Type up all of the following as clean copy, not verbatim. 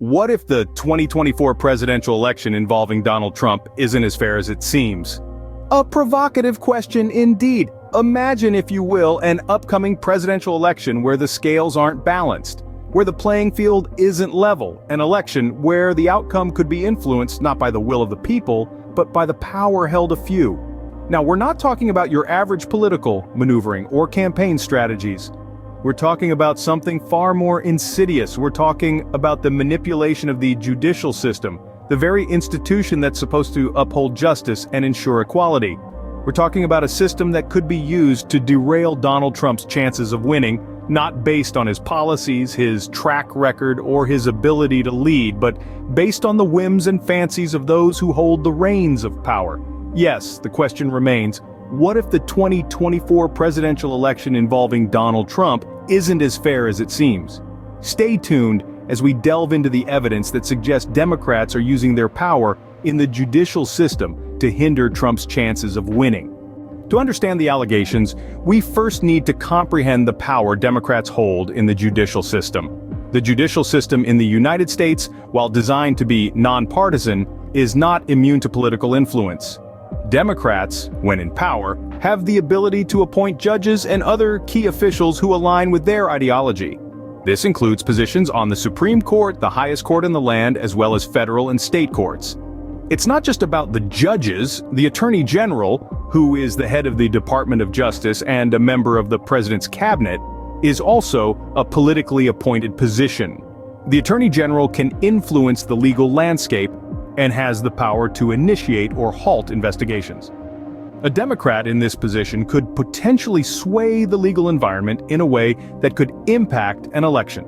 What if the 2024 presidential election involving Donald Trump isn't as fair as it seems? A provocative question indeed. Imagine, if you will, an upcoming presidential election where the scales aren't balanced, where the playing field isn't level, an election where the outcome could be influenced not by the will of the people, but by the power held of few. Now, we're not talking about your average political maneuvering or campaign strategies. We're talking about something far more insidious. We're talking about the manipulation of the judicial system, the very institution that's supposed to uphold justice and ensure equality. We're talking about a system that could be used to derail Donald Trump's chances of winning, not based on his policies, his track record, or his ability to lead, but based on the whims and fancies of those who hold the reins of power. Yes, the question remains, what if the 2024 presidential election involving Donald Trump isn't as fair as it seems? Stay tuned as we delve into the evidence that suggests Democrats are using their power in the judicial system to hinder Trump's chances of winning. To understand the allegations, we first need to comprehend the power Democrats hold in the judicial system. The judicial system in the United States, while designed to be nonpartisan, is not immune to political influence. Democrats, when in power, have the ability to appoint judges and other key officials who align with their ideology. This includes positions on the Supreme Court, the highest court in the land, as well as federal and state courts. It's not just about the judges. The Attorney General, who is the head of the Department of Justice and a member of the President's cabinet, is also a politically appointed position. The Attorney General can influence the legal landscape and has the power to initiate or halt investigations. A Democrat in this position could potentially sway the legal environment in a way that could impact an election.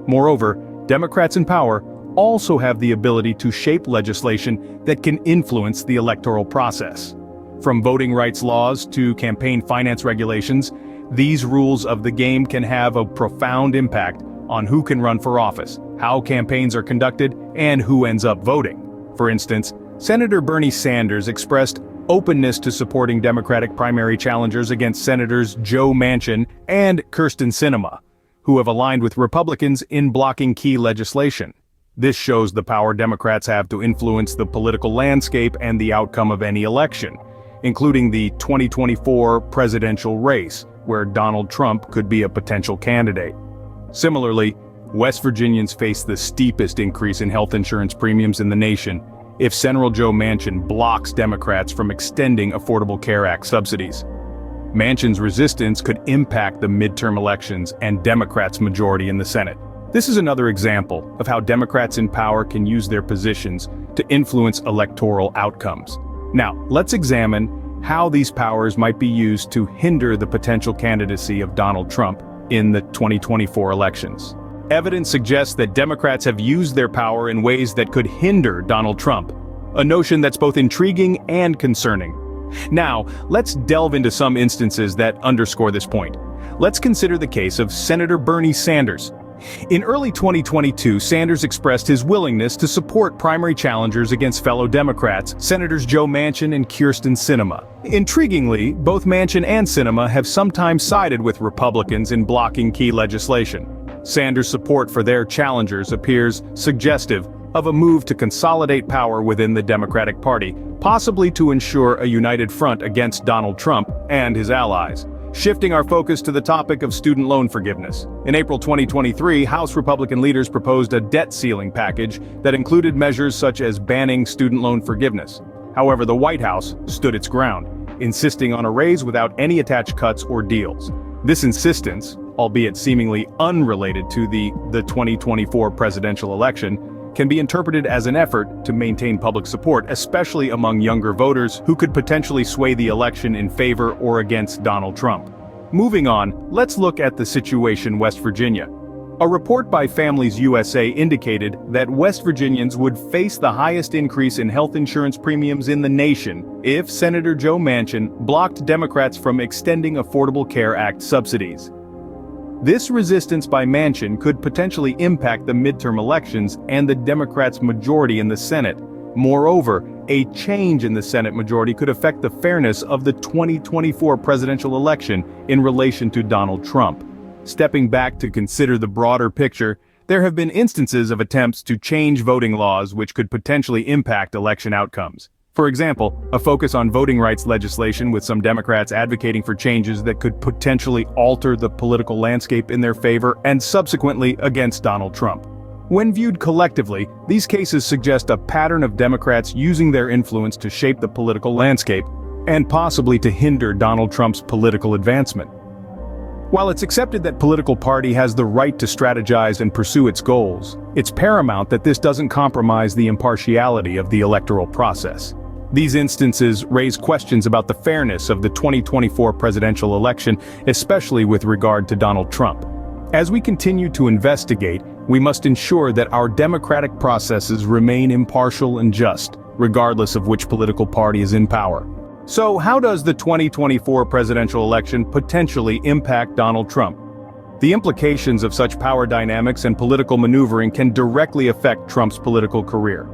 Moreover, Democrats in power also have the ability to shape legislation that can influence the electoral process. From voting rights laws to campaign finance regulations, these rules of the game can have a profound impact on who can run for office, how campaigns are conducted, and who ends up voting. For instance, Senator Bernie Sanders expressed openness to supporting Democratic primary challengers against Senators Joe Manchin and Kyrsten Sinema, who have aligned with Republicans in blocking key legislation. This shows the power Democrats have to influence the political landscape and the outcome of any election, including the 2024 presidential race, where Donald Trump could be a potential candidate. Similarly, West Virginians face the steepest increase in health insurance premiums in the nation if Senator Joe Manchin blocks Democrats from extending Affordable Care Act subsidies. Manchin's resistance could impact the midterm elections and Democrats' majority in the Senate. This is another example of how Democrats in power can use their positions to influence electoral outcomes. Now, let's examine how these powers might be used to hinder the potential candidacy of Donald Trump in the 2024 elections. Evidence suggests that Democrats have used their power in ways that could hinder Donald Trump, a notion that's both intriguing and concerning. Now, let's delve into some instances that underscore this point. Let's consider the case of Senator Bernie Sanders. In early 2022, Sanders expressed his willingness to support primary challengers against fellow Democrats, Senators Joe Manchin and Kyrsten Sinema. Intriguingly, both Manchin and Sinema have sometimes sided with Republicans in blocking key legislation. Sanders' support for their challengers appears suggestive of a move to consolidate power within the Democratic Party, possibly to ensure a united front against Donald Trump and his allies. Shifting our focus to the topic of student loan forgiveness. In April 2023, House Republican leaders proposed a debt ceiling package that included measures such as banning student loan forgiveness. However, the White House stood its ground, insisting on a raise without any attached cuts or deals. This insistence, albeit seemingly unrelated to the 2024 presidential election, can be interpreted as an effort to maintain public support, especially among younger voters who could potentially sway the election in favor or against Donald Trump. Moving on, let's look at the situation in West Virginia. A report by Families USA indicated that West Virginians would face the highest increase in health insurance premiums in the nation if Senator Joe Manchin blocked Democrats from extending Affordable Care Act subsidies. This resistance by Manchin could potentially impact the midterm elections and the Democrats' majority in the Senate. Moreover, a change in the Senate majority could affect the fairness of the 2024 presidential election in relation to Donald Trump. Stepping back to consider the broader picture, There have been instances of attempts to change voting laws which could potentially impact election outcomes. For example, a focus on voting rights legislation with some Democrats advocating for changes that could potentially alter the political landscape in their favor and subsequently against Donald Trump. When viewed collectively, these cases suggest a pattern of Democrats using their influence to shape the political landscape and possibly to hinder Donald Trump's political advancement. While it's accepted that political party has the right to strategize and pursue its goals, it's paramount that this doesn't compromise the impartiality of the electoral process. These instances raise questions about the fairness of the 2024 presidential election, especially with regard to Donald Trump. As we continue to investigate, we must ensure that our democratic processes remain impartial and just, regardless of which political party is in power. So, how does the 2024 presidential election potentially impact Donald Trump? The implications of such power dynamics and political maneuvering can directly affect Trump's political career.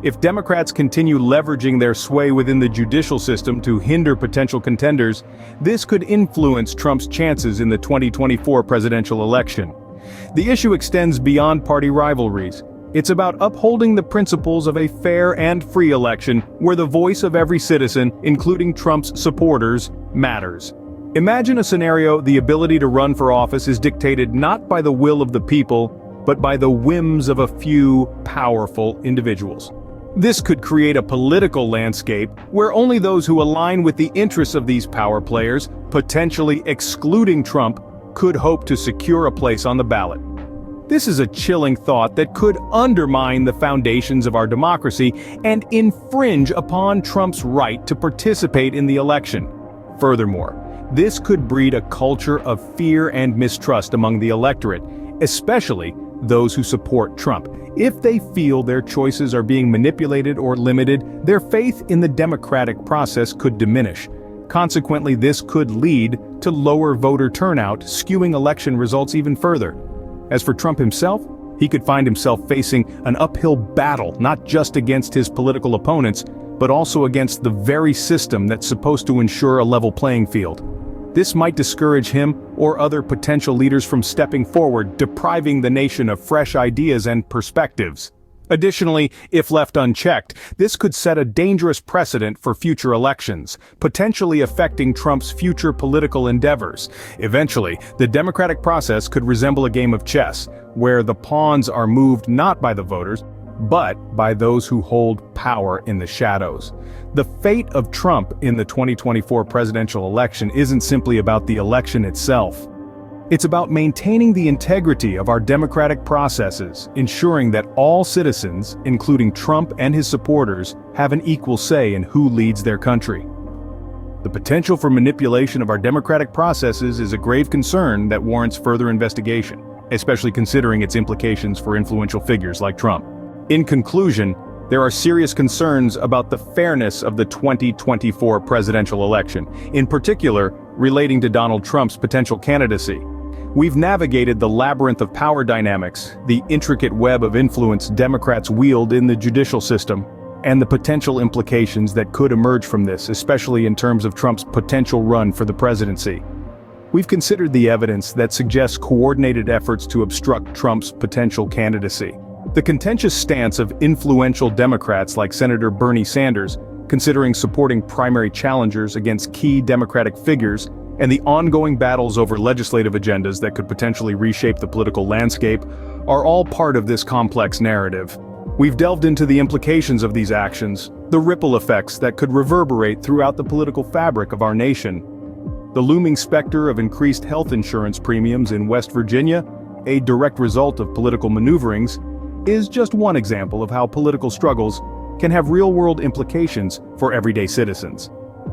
If Democrats continue leveraging their sway within the judicial system to hinder potential contenders, this could influence Trump's chances in the 2024 presidential election. The issue extends beyond party rivalries. It's about upholding the principles of a fair and free election where the voice of every citizen, including Trump's supporters, matters. Imagine a scenario the ability to run for office is dictated not by the will of the people, but by the whims of a few powerful individuals. This could create a political landscape where only those who align with the interests of these power players, potentially excluding Trump, could hope to secure a place on the ballot. This is a chilling thought that could undermine the foundations of our democracy and infringe upon Trump's right to participate in the election. Furthermore, this could breed a culture of fear and mistrust among the electorate, especially those who support Trump. If they feel their choices are being manipulated or limited, their faith in the democratic process could diminish. Consequently, this could lead to lower voter turnout, skewing election results even further. As for Trump himself, he could find himself facing an uphill battle not just against his political opponents, but also against the very system that's supposed to ensure a level playing field. This might discourage him or other potential leaders from stepping forward, depriving the nation of fresh ideas and perspectives. Additionally, if left unchecked, this could set a dangerous precedent for future elections, potentially affecting Trump's future political endeavors. Eventually, the democratic process could resemble a game of chess, where the pawns are moved not by the voters, but by those who hold power in the shadows. The fate of Trump in the 2024 presidential election isn't simply about the election itself. It's about maintaining the integrity of our democratic processes, ensuring that all citizens, including Trump and his supporters, have an equal say in who leads their country. The potential for manipulation of our democratic processes is a grave concern that warrants further investigation, especially considering its implications for influential figures like Trump. In conclusion, there are serious concerns about the fairness of the 2024 presidential election, in particular, relating to Donald Trump's potential candidacy. We've navigated the labyrinth of power dynamics, the intricate web of influence Democrats wield in the judicial system, and the potential implications that could emerge from this, especially in terms of Trump's potential run for the presidency. We've considered the evidence that suggests coordinated efforts to obstruct Trump's potential candidacy. The contentious stance of influential Democrats like Senator Bernie Sanders, considering supporting primary challengers against key Democratic figures, and the ongoing battles over legislative agendas that could potentially reshape the political landscape, are all part of this complex narrative. We've delved into the implications of these actions, the ripple effects that could reverberate throughout the political fabric of our nation. The looming specter of increased health insurance premiums in West Virginia, a direct result of political maneuverings, is just one example of how political struggles can have real-world implications for everyday citizens.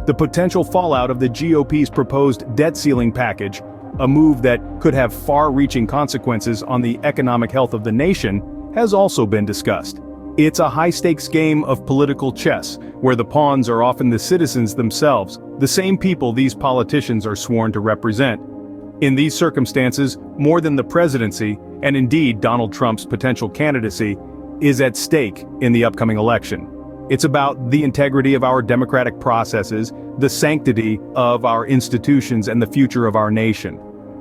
The potential fallout of the GOP's proposed debt ceiling package, a move that could have far-reaching consequences on the economic health of the nation, has also been discussed. It's a high-stakes game of political chess, where the pawns are often the citizens themselves, the same people these politicians are sworn to represent. In these circumstances, more than the presidency, and indeed Donald Trump's potential candidacy, is at stake in the upcoming election. It's about the integrity of our democratic processes, the sanctity of our institutions, and the future of our nation.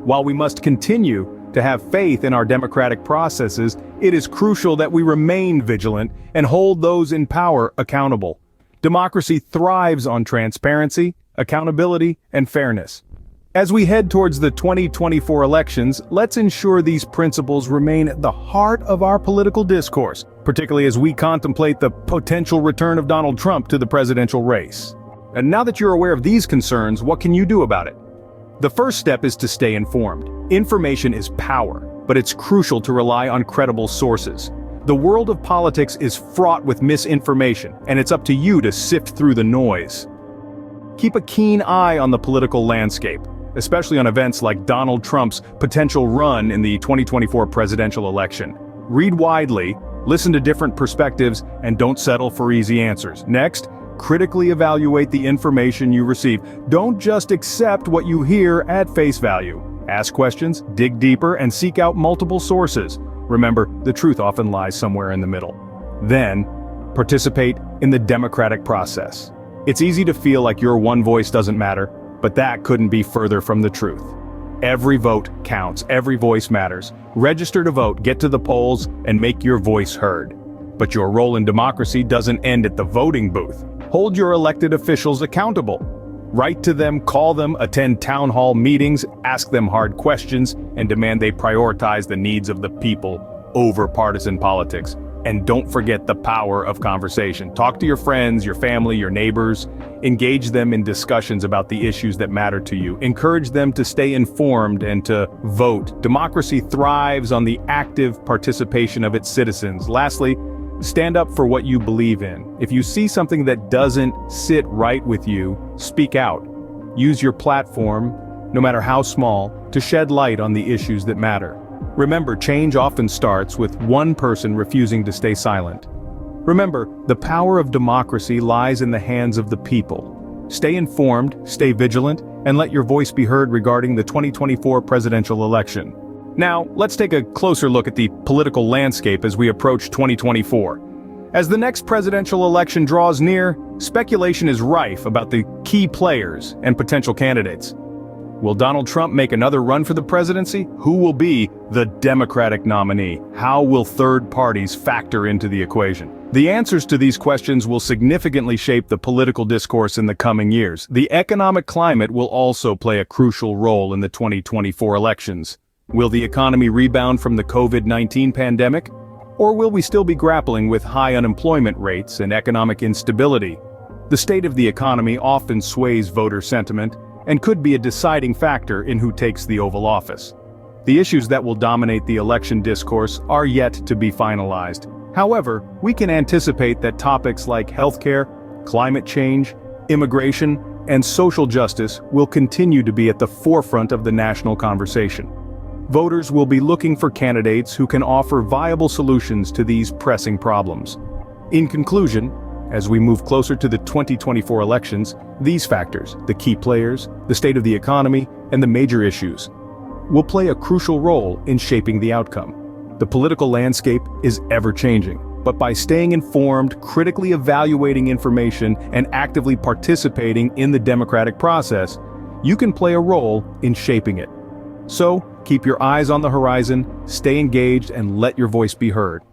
While we must continue To have faith in our democratic processes, it is crucial that we remain vigilant and hold those in power accountable. Democracy thrives on transparency, accountability, and fairness. As we head towards the 2024 elections, let's ensure these principles remain at the heart of our political discourse, particularly as we contemplate the potential return of Donald Trump to the presidential race. And now that you're aware of these concerns, what can you do about it? The first step is to stay informed. Information is power, but it's crucial to rely on credible sources. The world of politics is fraught with misinformation, and it's up to you to sift through the noise. Keep a keen eye on the political landscape, especially on events like Donald Trump's potential run in the 2024 presidential election. Read widely, listen to different perspectives, and don't settle for easy answers. Next, critically evaluate the information you receive. Don't just accept what you hear at face value. Ask questions, dig deeper, and seek out multiple sources. Remember, the truth often lies somewhere in the middle. Then, participate in the democratic process. It's easy to feel like your one voice doesn't matter, but that couldn't be further from the truth. Every vote counts, every voice matters. Register to vote, get to the polls, and make your voice heard. But your role in democracy doesn't end at the voting booth. Hold your elected officials accountable. Write to them, call them, attend town hall meetings, ask them hard questions, and demand they prioritize the needs of the people over partisan politics. And don't forget the power of conversation. Talk to your friends, your family, your neighbors. Engage them in discussions about the issues that matter to you. Encourage them to stay informed and to vote. Democracy thrives on the active participation of its citizens. Lastly, stand up for what you believe in. If you see something that doesn't sit right with you, speak out. Use your platform, no matter how small, to shed light on the issues that matter. Remember, change often starts with one person refusing to stay silent. Remember, the power of democracy lies in the hands of the people. Stay informed, stay vigilant, and let your voice be heard regarding the 2024 presidential election. Now, let's take a closer look at the political landscape as we approach 2024. As the next presidential election draws near, speculation is rife about the key players and potential candidates. Will Donald Trump make another run for the presidency? Who will be the Democratic nominee? How will third parties factor into the equation? The answers to these questions will significantly shape the political discourse in the coming years. The economic climate will also play a crucial role in the 2024 elections. Will the economy rebound from the COVID-19 pandemic? Or will we still be grappling with high unemployment rates and economic instability? The state of the economy often sways voter sentiment and could be a deciding factor in who takes the Oval Office. The issues that will dominate the election discourse are yet to be finalized. However, we can anticipate that topics like healthcare, climate change, immigration, and social justice will continue to be at the forefront of the national conversation. Voters will be looking for candidates who can offer viable solutions to these pressing problems. In conclusion, as we move closer to the 2024 elections, these factors, the key players, the state of the economy, and the major issues, will play a crucial role in shaping the outcome. The political landscape is ever-changing, but by staying informed, critically evaluating information, and actively participating in the democratic process, you can play a role in shaping it. So, keep your eyes on the horizon, stay engaged, and let your voice be heard.